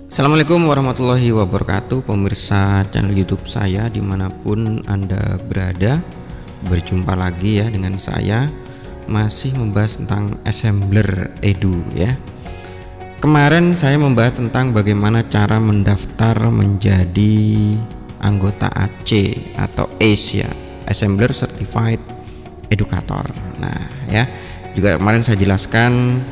Assalamualaikum warahmatullahi wabarakatuh, pemirsa channel YouTube saya dimanapun Anda berada. Berjumpa lagi ya dengan saya, masih membahas tentang assembler edu ya. Kemarin saya membahas tentang bagaimana cara mendaftar menjadi anggota AC atau ACE ya, Assembler Certified Educator. Nah ya, juga kemarin saya jelaskan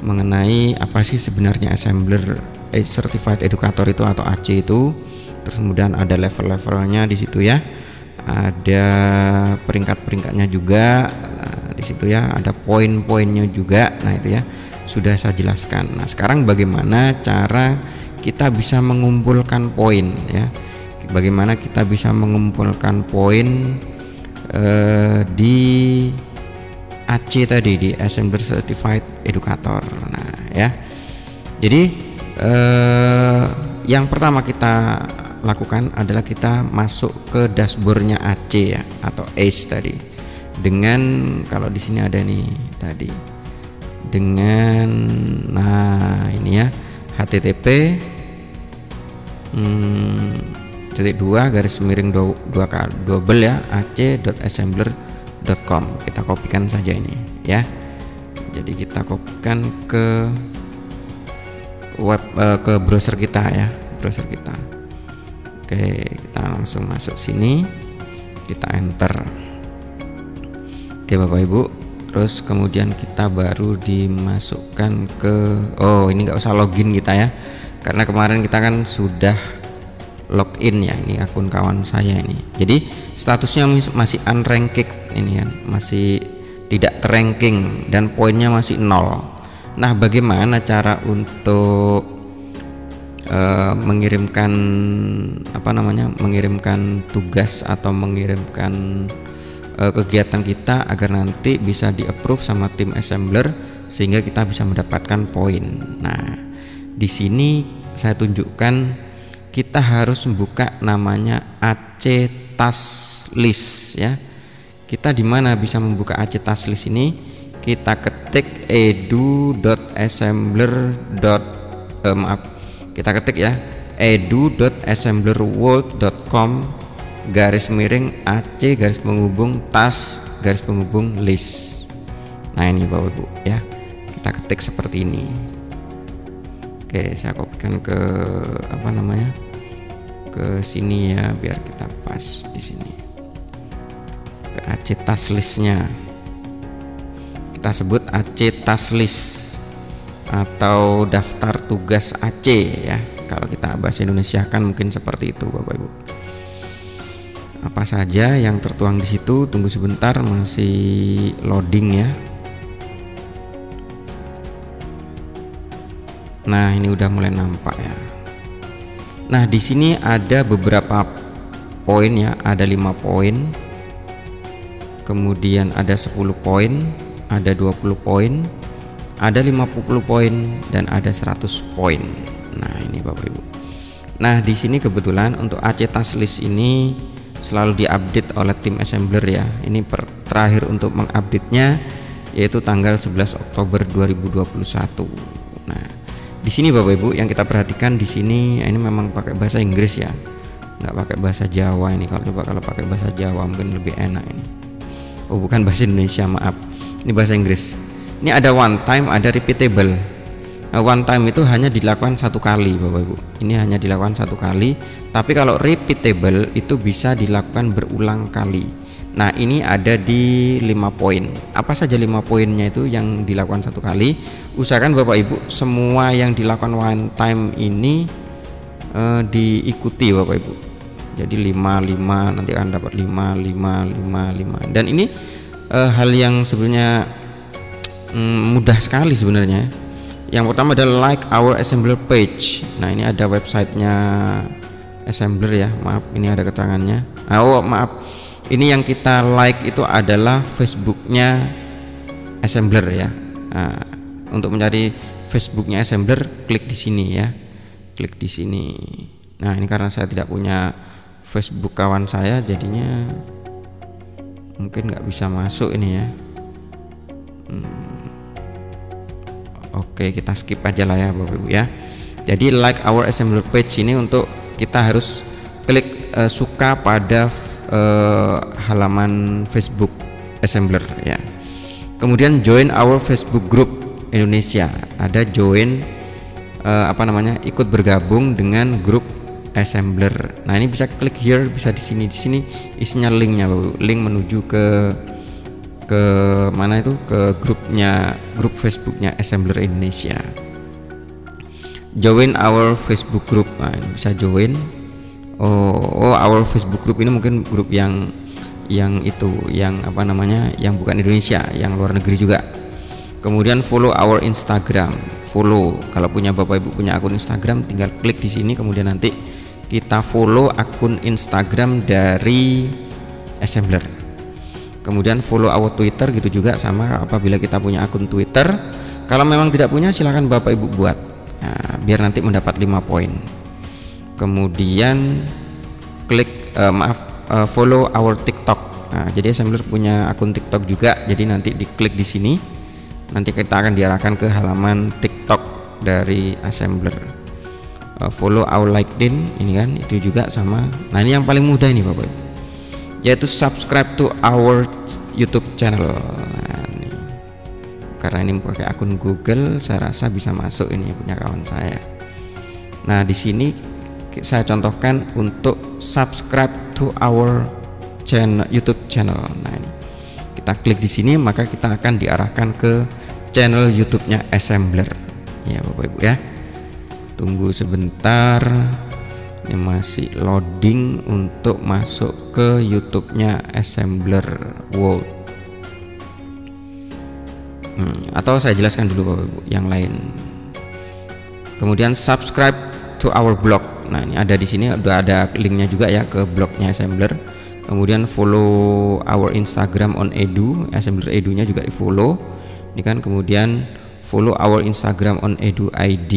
mengenai apa sih sebenarnya Assembler Certified Educator itu atau AC itu. Terus kemudian ada level-levelnya di situ ya, ada peringkat-peringkatnya juga. Nah, di situ ya ada poin-poinnya juga. Nah itu ya sudah saya jelaskan. Nah sekarang bagaimana cara kita bisa mengumpulkan poin ya, bagaimana kita bisa mengumpulkan poin di AC tadi, di Assembler Certified Educator. Nah ya, jadi yang pertama kita lakukan adalah kita masuk ke dashboardnya AC ya atau ACE tadi, dengan kalau di sini ada nih tadi dengan nah ini ya http /2 ya ac.assembler.com. kita kopikan saja ini ya, jadi kita kopikan ke web ke browser kita ya, browser kita. Oke, kita langsung masuk sini, kita enter. Oke Bapak Ibu, terus kemudian kita baru dimasukkan ke ini nggak usah login kita ya, karena kemarin kita kan sudah login ya. Ini akun kawan saya ini, jadi statusnya masih unranked ini kan, masih tidak terranking dan poinnya masih 0. Nah bagaimana cara untuk mengirimkan mengirimkan tugas atau mengirimkan kegiatan kita agar nanti bisa di approve sama tim assembler sehingga kita bisa mendapatkan poin. Nah di sini saya tunjukkan kita harus membuka namanya AC Task List ya. Kita di mana bisa membuka AC Task List ini? Kita ketik kita ketik ya edu.assemblerworld.com /AC_task_list. Nah ini Bapak Ibu ya, kita ketik seperti ini. Oke, saya kopikan ke ke sini ya biar kita pas di sini, ke AC Task List-nya. Kita sebut AC Task List atau daftar tugas AC ya, kalau kita bahasa Indonesia kan mungkin seperti itu Bapak Ibu. Apa saja yang tertuang di situ, tunggu sebentar, masih loading ya. Nah ini udah mulai nampak ya. Nah di sini ada beberapa poin ya, ada 5 poin, kemudian ada 10 poin, ada 20 poin, ada 50 poin, dan ada 100 poin. Nah ini Bapak Ibu. Nah di sini kebetulan untuk AC Task List ini selalu diupdate oleh tim assembler ya. Ini terakhir untuk mengupdate-nya yaitu tanggal 11 Oktober 2021. Nah di sini Bapak Ibu yang kita perhatikan di sini, ini memang pakai bahasa Inggris ya, nggak pakai bahasa Jawa ini. Kalau pakai bahasa Jawa mungkin lebih enak ini. Oh bukan bahasa Indonesia, maaf, ini bahasa Inggris. Ini ada one time, ada repeatable. One time itu hanya dilakukan satu kali Bapak Ibu, ini hanya dilakukan satu kali. Tapi kalau repeatable itu bisa dilakukan berulang kali. Nah ini ada di 5 poin. Apa saja 5 poinnya itu yang dilakukan satu kali? Usahakan Bapak Ibu semua yang dilakukan one time ini diikuti Bapak Ibu. Jadi 5 nanti akan dapat 5. Dan ini hal yang sebenarnya mudah sekali sebenarnya. Yang pertama adalah like our assembler page. Nah ini ada websitenya assembler ya, maaf ini ada keterangannya. Ini yang kita like itu adalah Facebooknya assembler ya. Nah, untuk mencari Facebooknya assembler klik di sini ya, klik di sini. Nah ini karena saya tidak punya Facebook kawan saya, jadinya mungkin nggak bisa masuk ini ya. Oke, kita skip aja lah ya Bapak Ibu ya. Jadi like our assembler page ini untuk kita harus klik suka pada halaman Facebook assembler ya. Kemudian join our Facebook group Indonesia, ada join ikut bergabung dengan grup assembler. Nah ini bisa klik here, bisa di sini isinya linknya, link menuju ke mana itu, ke grup Facebooknya assembler Indonesia. Join our Facebook group, nah, ini bisa join. Our Facebook group ini mungkin grup yang bukan Indonesia, yang luar negeri juga. Kemudian follow our Instagram, follow, kalau punya Bapak Ibu punya akun Instagram tinggal klik di sini, kemudian nanti kita follow akun Instagram dari assembler. Kemudian follow our Twitter, gitu juga sama apabila kita punya akun Twitter. Kalau memang tidak punya silahkan Bapak Ibu buat, nah, biar nanti mendapat 5 poin. Kemudian klik follow our TikTok. Nah, jadi assembler punya akun TikTok juga, jadi nanti diklik di sini, nanti kita akan diarahkan ke halaman TikTok dari assembler. Follow our LinkedIn, ini kan itu juga sama. Nah ini yang paling mudah ini Bapak Ibu, yaitu subscribe to our YouTube channel. Nah, ini. Karena ini pakai akun Google, saya rasa bisa masuk, ini punya kawan saya. Nah di sini saya contohkan untuk subscribe to our YouTube channel. Nah ini kita klik di sini, maka kita akan diarahkan ke channel YouTube-nya assembler ya Bapak Ibu ya. Tunggu sebentar, ini masih loading untuk masuk ke YouTube-nya assembler world. Atau saya jelaskan dulu Bapak Ibu yang lain. Kemudian subscribe to our blog. Nah ini ada di sini, udah ada linknya juga ya ke blognya assembler. Kemudian follow our Instagram on Edu, assembler Edu-nya juga di follow. Ini kan, kemudian follow our Instagram on Edu ID.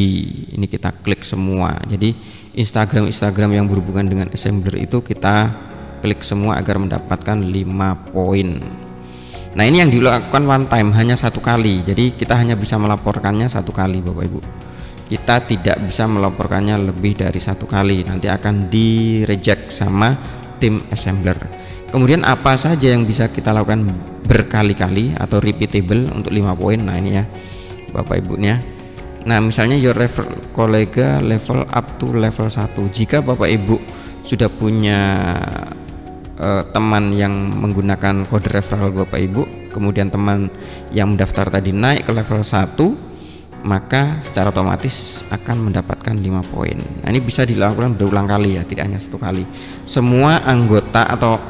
Ini kita klik semua. Jadi Instagram yang berhubungan dengan assembler itu kita klik semua agar mendapatkan 5 poin. Nah ini yang dilakukan one time, hanya 1 kali. Jadi kita hanya bisa melaporkannya 1 kali Bapak Ibu. Kita tidak bisa melaporkannya lebih dari 1 kali, nanti akan di reject sama tim assembler. Kemudian apa saja yang bisa kita lakukan berkali-kali atau repeatable untuk 5 poin. Nah ini ya Bapak Ibunya. Nah misalnya your kolega level up to level 1. Jika Bapak Ibu sudah punya teman yang menggunakan kode referral Bapak Ibu, kemudian teman yang mendaftar tadi naik ke level 1, maka secara otomatis akan mendapatkan 5 poin. Nah ini bisa dilakukan berulang kali ya, tidak hanya 1 kali. Semua anggota atau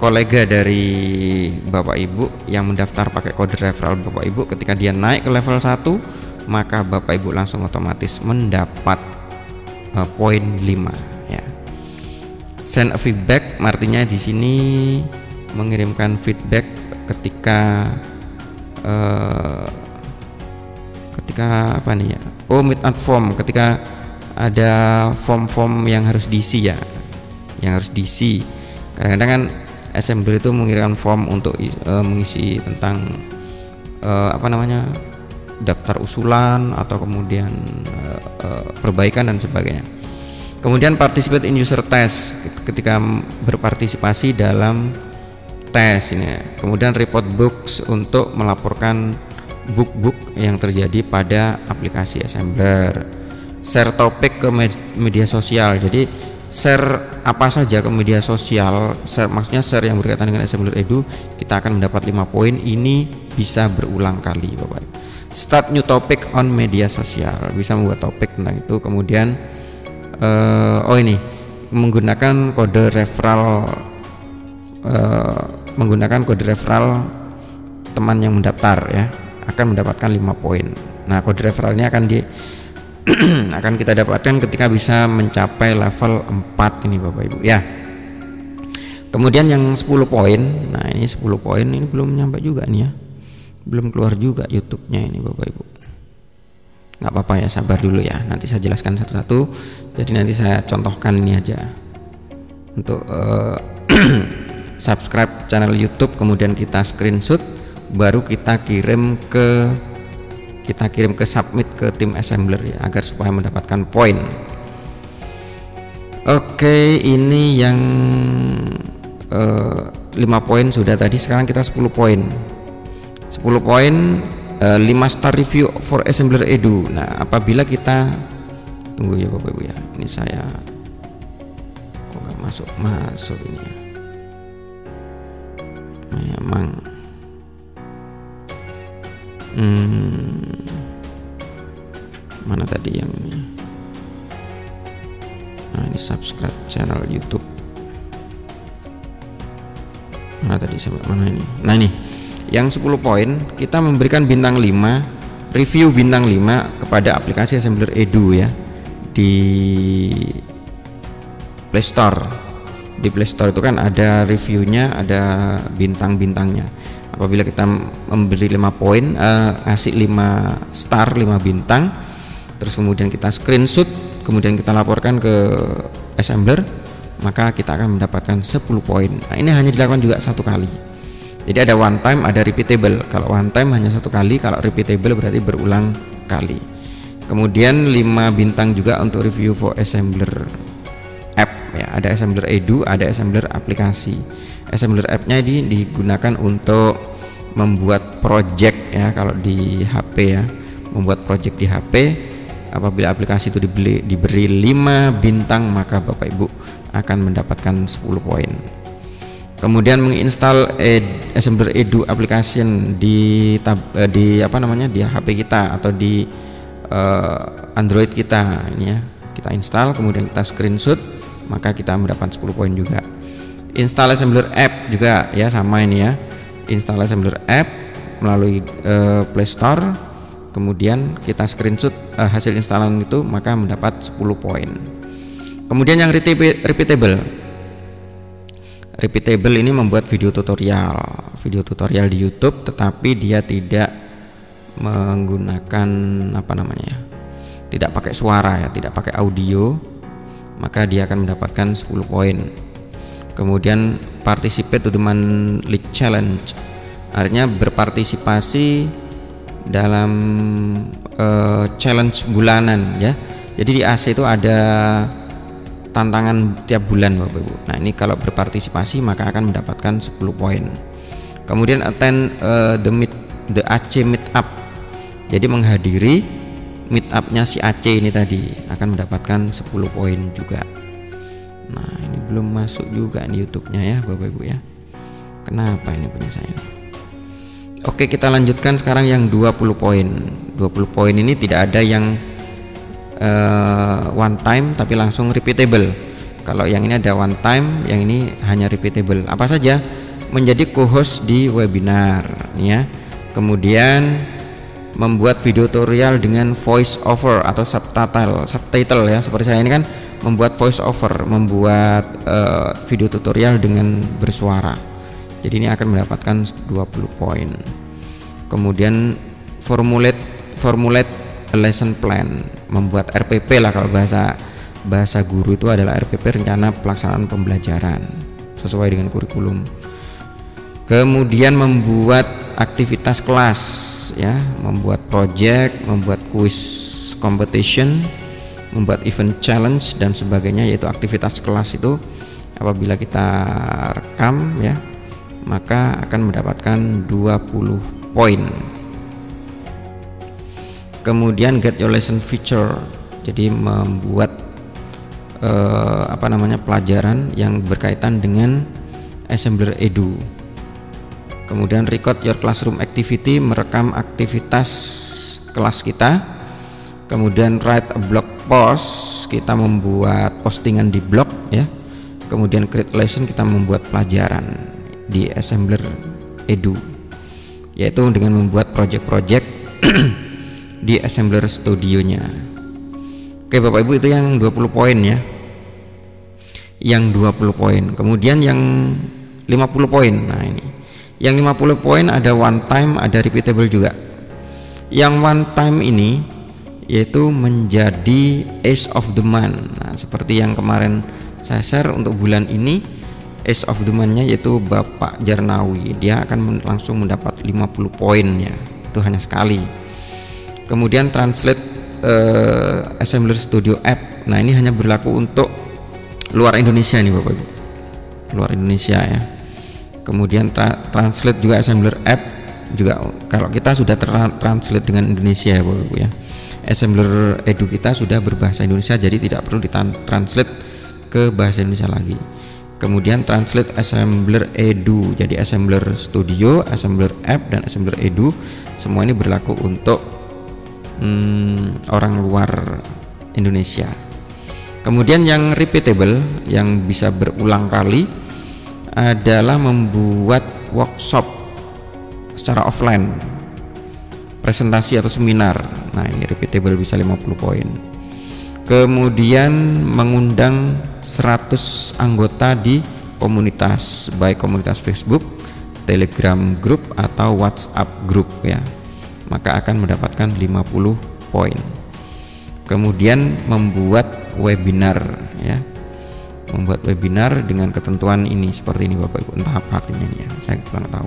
kolega dari Bapak Ibu yang mendaftar pakai kode referral Bapak Ibu, ketika dia naik ke level 1, maka Bapak Ibu langsung otomatis mendapat poin 5 ya. Send a feedback, artinya di sini mengirimkan feedback ketika apa nih ya, meet out form, ketika ada form-form yang harus diisi ya, yang harus diisi. Kadang-kadang kan assembler itu mengirimkan form untuk mengisi tentang daftar usulan atau kemudian perbaikan dan sebagainya. Kemudian participate in user test, ketika berpartisipasi dalam tes ini. Kemudian report books, untuk melaporkan book yang terjadi pada aplikasi assembler. Share topik ke media sosial, jadi share apa saja ke media sosial, maksudnya share yang berkaitan dengan assembler Edu, kita akan mendapat 5 poin. Ini bisa berulang kali Bapak Ibu. Start new topic on media sosial, bisa membuat topik tentang itu. Kemudian ini menggunakan kode referral, teman yang mendaftar ya, akan mendapatkan 5 poin. Nah kode referralnya akan akan kita dapatkan ketika bisa mencapai level 4 ini Bapak Ibu ya. Kemudian yang 10 poin, nah ini 10 poin ini belum nyampe juga nih ya, belum keluar juga YouTube-nya ini Bapak Ibu. Nggak apa-apa ya, sabar dulu ya, nanti saya jelaskan satu-satu. Jadi nanti saya contohkan ini aja untuk subscribe channel YouTube, kemudian kita screenshot, baru kita kirim ke kita kirim ke submit ke tim assembler ya, agar supaya mendapatkan poin. Oke, ini yang 5 poin sudah tadi. Sekarang kita 10 poin. 10 poin, 5 star review for assembler edu. Nah, apabila kita tunggu ya Bapak Ibu ya, ini saya kok nggak masuk ini ya. Memang mana tadi yang ini? Nah, ini subscribe channel YouTube. Mana tadi sampai mana ini? Nah, ini yang 10 poin kita memberikan bintang 5, review bintang 5 kepada aplikasi assembler edu ya di Play Store. Di Play Store itu kan ada reviewnya, ada bintang-bintangnya. Apabila kita memberi 5 poin, ngasih 5 star, 5 bintang, terus kemudian kita screenshot, kemudian kita laporkan ke assembler, maka kita akan mendapatkan 10 poin. Nah, ini hanya dilakukan juga 1 kali. Jadi ada one time, ada repeatable. Kalau one time hanya 1 kali, kalau repeatable berarti berulang kali. Kemudian 5 bintang juga untuk review for assembler app ya. Ada assembler edu, ada assembler aplikasi. Assembler app-nya ini digunakan untuk membuat project ya, kalau di HP ya, membuat project di HP. Apabila aplikasi itu diberi 5 bintang, maka Bapak Ibu akan mendapatkan 10 poin. Kemudian menginstal assembler edu application di di HP kita atau di Android kita ini ya. Kita install, kemudian kita screenshot, maka kita mendapat 10 poin juga. Install assembler app juga ya, sama ini ya. Install assembler app melalui Play Store, kemudian kita screenshot hasil instalan itu, maka mendapat 10 poin. Kemudian yang repeatable. Repeatable ini membuat video tutorial di YouTube, tetapi dia tidak menggunakan tidak pakai suara ya, tidak pakai audio, maka dia akan mendapatkan 10 poin. Kemudian participate to the monthly challenge, artinya berpartisipasi dalam challenge bulanan ya. Jadi di AC itu ada tantangan tiap bulan Bapak Ibu. Nah, ini kalau berpartisipasi maka akan mendapatkan 10 poin. Kemudian attend the AC meetup. Jadi menghadiri meetupnya si AC ini tadi akan mendapatkan 10 poin juga. Nah, ini belum masuk juga nih YouTube-nya ya Bapak Ibu ya. Kenapa ini punya saya ini? Oke, kita lanjutkan sekarang yang 20 poin. 20 poin ini tidak ada yang one time tapi langsung repeatable. Kalau yang ini ada one time, yang ini hanya repeatable. Apa saja? Menjadi co-host di webinar ya. Kemudian membuat video tutorial dengan voice over atau subtitle ya. Seperti saya ini kan membuat voice over, membuat video tutorial dengan bersuara. Jadi ini akan mendapatkan 20 poin. Kemudian formulate lesson plan, membuat RPP lah, kalau bahasa guru itu adalah RPP, rencana pelaksanaan pembelajaran sesuai dengan kurikulum. Kemudian membuat aktivitas kelas ya, membuat project, membuat quiz competition, membuat event challenge dan sebagainya, yaitu aktivitas kelas itu apabila kita rekam ya, maka akan mendapatkan 20 poin. Kemudian get your lesson feature, jadi membuat pelajaran yang berkaitan dengan assembler edu. Kemudian record your classroom activity, merekam aktivitas kelas kita. Kemudian write a blog post, kita membuat postingan di blog ya. Kemudian create lesson, kita membuat pelajaran di assembler edu, yaitu dengan membuat project-project di assembler studionya. Oke Bapak Ibu, itu yang 20 poin ya, yang 20 poin. Kemudian yang 50 poin. Nah, ini yang 50 poin ada one time, ada repeatable juga. Yang one time ini yaitu menjadi ace of the month. Nah, seperti yang kemarin saya share untuk bulan ini, ace of the month-nya yaitu Bapak Jarnawi. Dia akan langsung mendapat 50 poin ya, itu hanya sekali. Kemudian translate Assembler Studio App. Nah, ini hanya berlaku untuk luar Indonesia nih Bapak Ibu, luar Indonesia ya. Kemudian translate juga Assembler App juga kalau kita sudah translate dengan Indonesia ya Bapak Ibu ya. Assembler Edu kita sudah berbahasa Indonesia, jadi tidak perlu ditranslate ke bahasa Indonesia lagi. Kemudian translate Assembler Edu, jadi Assembler Studio, Assembler App, dan Assembler Edu semua ini berlaku untuk orang luar Indonesia. Kemudian yang repeatable, yang bisa berulang kali adalah membuat workshop secara offline, presentasi atau seminar. Nah, ini repeatable bisa 50 poin. Kemudian mengundang 100 anggota di komunitas, baik komunitas Facebook, Telegram group atau WhatsApp group ya, maka akan mendapatkan 50 poin. Kemudian membuat webinar ya, membuat webinar dengan ketentuan ini seperti ini Bapak Ibu, entah apa artinya ini ya, saya kurang tahu.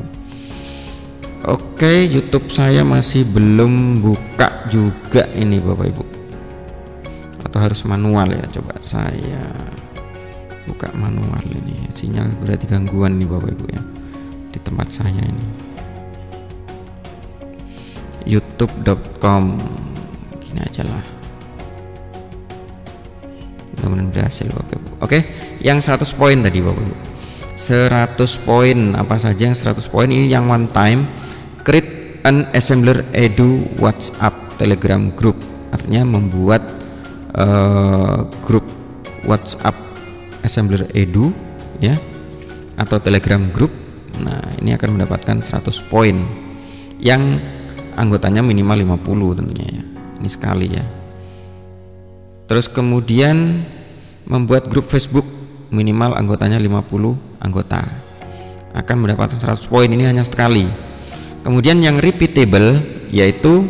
Oke, YouTube saya masih belum buka juga ini Bapak Ibu, atau harus manual ya. Coba saya buka manual ini, sinyal berarti gangguan nih Bapak Ibu ya di tempat saya ini. youtube.com gini aja lah, mudah-mudahan berhasil Bapak Ibu. Oke, yang 100 poin tadi Bapak Ibu, 100 poin apa saja yang 100 poin ini yang one time. Create an Assembler Edu WhatsApp Telegram group, artinya membuat grup WhatsApp Assembler Edu ya, atau Telegram group. Nah, ini akan mendapatkan 100 poin yang anggotanya minimal 50 tentunya ya, ini sekali ya. Terus kemudian membuat grup Facebook, minimal anggotanya 50 anggota, akan mendapatkan 100 poin, ini hanya sekali. Kemudian yang repeatable yaitu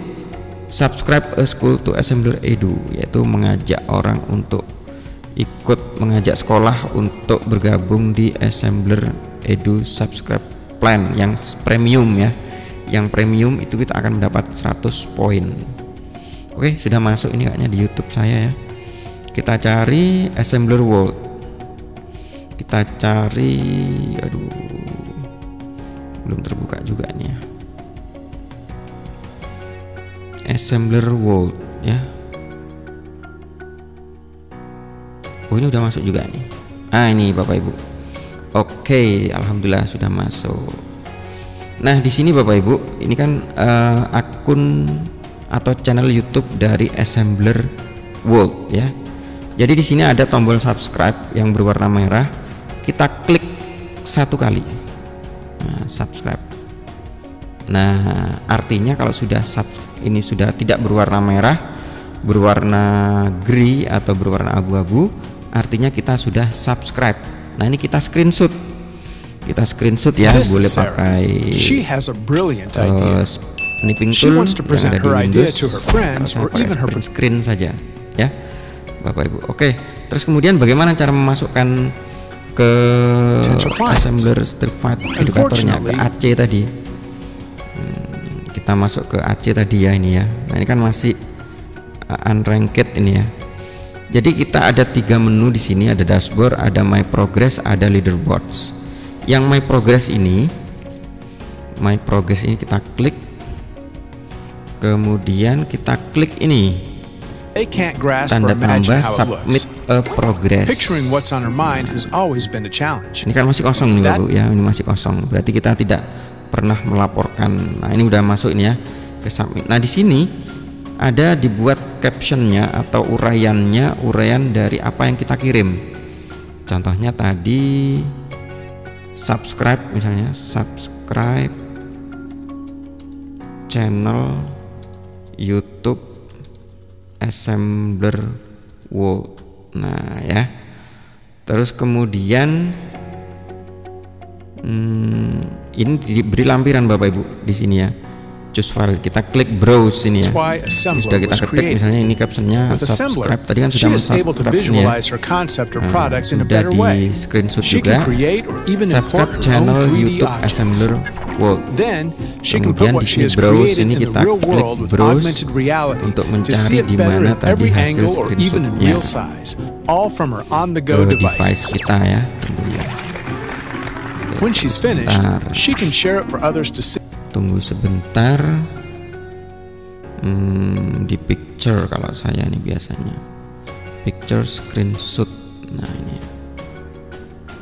subscribe a school to Assembler Edu, yaitu mengajak orang untuk ikut, mengajak sekolah untuk bergabung di Assembler Edu subscribe plan yang premium ya. Yang premium itu kita akan mendapat 100 poin. Oke, sudah masuk ini kayaknya di YouTube saya ya. Kita cari Assembler World, kita cari, aduh belum terbuka juga nih ya, Assembler World ya. Oh, ini udah masuk juga nih. Ah, ini Bapak Ibu. Oke, alhamdulillah sudah masuk. Nah, di sini Bapak Ibu, ini kan akun atau channel YouTube dari Assembler World ya. Jadi di sini ada tombol subscribe yang berwarna merah. Kita klik satu kali. Nah, subscribe. Nah, artinya kalau sudah ini sudah tidak berwarna merah, berwarna grey atau berwarna abu-abu, artinya kita sudah subscribe. Nah, ini kita screenshot. Kita screenshot ya, boleh pakai snipping tool yang ada di Windows, atau pakai screen saja ya Bapak Ibu. Oke, terus kemudian bagaimana cara memasukkan ke Assembler Certified Educator-nya, ke AC tadi. Kita masuk ke AC tadi ya ini ya. Nah, ini kan masih unranked ini ya. Jadi kita ada 3 menu di sini, ada dashboard, ada my progress, ada leaderboards. Yang my progress ini kita klik, kemudian kita klik ini tanda tambah submit a progress. Ini kan masih kosong nih Bapak ya, ini masih kosong, berarti kita tidak pernah melaporkan. Nah, ini udah masuk ini ya ke submit. Nah, di sini ada dibuat captionnya atau uraiannya, uraian dari apa yang kita kirim. Contohnya tadi subscribe, misalnya subscribe channel YouTube Assembler World. Nah ya, terus kemudian ini diberi lampiran Bapak Ibu di sini ya, choose file. Kita klik browse ini ya. Ini sudah kita ketik, misalnya ini captionnya subscribe, tadi kan sudah subscribe ini ya. Sudah di screenshot juga, subscribe channel YouTube Assembler world. Then she can put Kemudian what di she sini has browse, created ini in the kita real klik world with browse augmented reality untuk to mencari see it di better mana in tadi every hasil angle or even in screenshotnya real size, all from her ke on-the-go device devices. kita ya tentunya. When she's finished, she can share it for others to see. Tunggu sebentar. Di picture kalau saya nih biasanya picture screenshot. Nah ini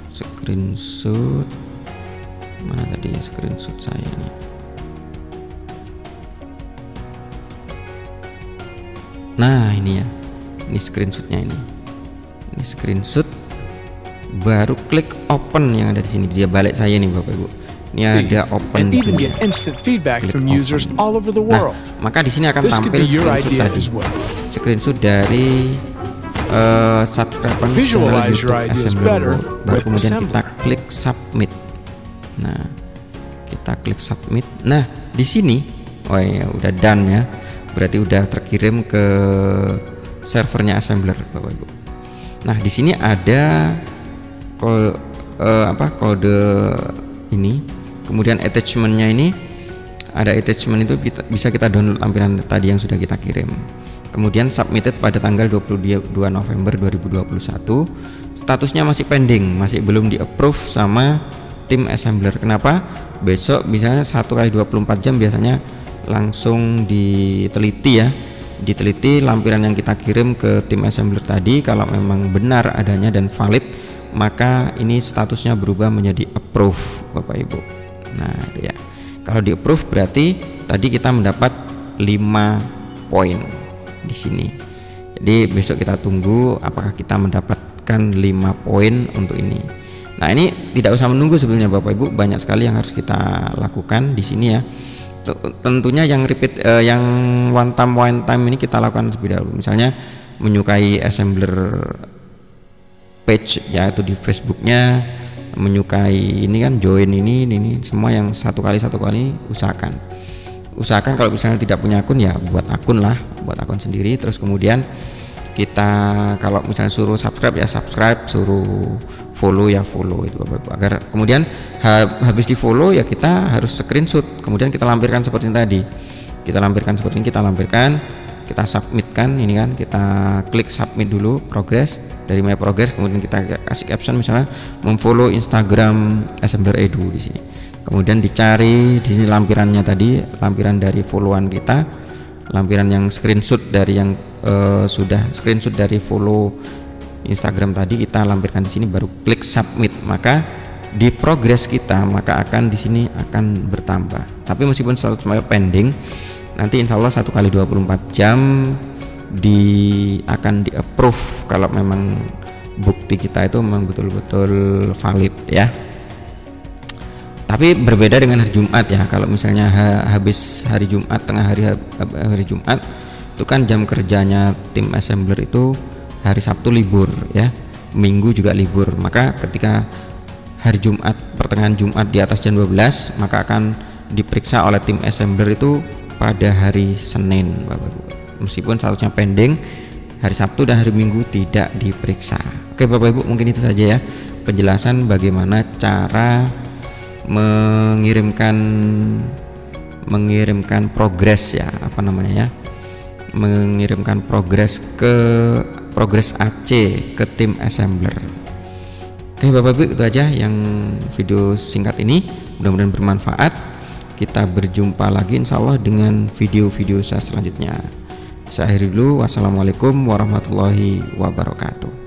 screenshot, mana tadi ya screenshot saya ini. Nah ini ya, ini screenshotnya ini screenshot, baru klik open yang ada di sini. Dia balik saya nih Bapak Ibu. Ini ada open di sini. Nah, maka di sini akan tampil screenshot tadi. Screenshot dari subscriber channel YouTube Assembler World. Baru kemudian kita klik submit. Nah, kita klik submit. Nah, di sini, oh ya udah done ya. Berarti udah terkirim ke servernya Assembler Bapak Ibu. Nah, di sini ada kode ini. Kemudian attachmentnya ini ada attachment, itu bisa kita download lampiran tadi yang sudah kita kirim. Kemudian submitted pada tanggal 22 November 2021. Statusnya masih pending, masih belum di approve sama tim Assembler. Kenapa? Besok misalnya 1x24 jam biasanya langsung diteliti ya. Diteliti lampiran yang kita kirim ke tim Assembler tadi, kalau memang benar adanya dan valid, maka ini statusnya berubah menjadi approve Bapak Ibu. Nah itu ya, kalau di approve berarti tadi kita mendapat 5 poin di sini. Jadi besok kita tunggu apakah kita mendapatkan 5 poin untuk ini. Nah ini tidak usah menunggu sebenarnya Bapak Ibu, banyak sekali yang harus kita lakukan di sini ya. Tentunya yang repeat, yang one time ini kita lakukan terlebih dahulu. Misalnya menyukai Assembler page ya, itu di Facebooknya, menyukai ini kan, join ini semua yang satu kali usahakan kalau misalnya tidak punya akun ya buat akun sendiri. Terus kemudian kita kalau misalnya suruh subscribe ya subscribe, suruh follow ya follow, itu Bapak Ibu. Agar kemudian habis di follow ya kita harus screenshot, kemudian kita lampirkan seperti ini tadi, kita lampirkan, kita submitkan ini kan, kita klik submit dulu, progress, dari my progress, kemudian kita kasih caption misalnya memfollow Instagram Assembler Edu di sini. Kemudian dicari di sini lampirannya tadi, lampiran dari followan kita, lampiran yang screenshot dari yang sudah screenshot dari follow Instagram tadi, kita lampirkan di sini, baru klik submit, maka di progress kita maka akan di sini akan bertambah. Tapi meskipun status pending, nanti insya Allah 1x24 jam akan di approve kalau memang bukti kita itu memang betul-betul valid ya. Tapi berbeda dengan hari Jumat ya. Kalau misalnya habis hari Jumat, tengah hari Jumat itu kan jam kerjanya tim Assembler itu hari Sabtu libur ya, Minggu juga libur. Maka ketika hari Jumat, pertengahan Jumat di atas jam 12, maka akan diperiksa oleh tim Assembler itu pada hari Senin Bapak Ibu. Meskipun statusnya pending, hari Sabtu dan hari Minggu tidak diperiksa. Oke Bapak Ibu, mungkin itu saja ya penjelasan bagaimana cara mengirimkan progres ya, mengirimkan progres AC ke tim Assembler. Oke Bapak Ibu, itu aja yang video singkat ini, mudah-mudahan bermanfaat. Kita berjumpa lagi insya Allah dengan video-video saya selanjutnya. Saya akhiri dulu, wassalamualaikum warahmatullahi wabarakatuh.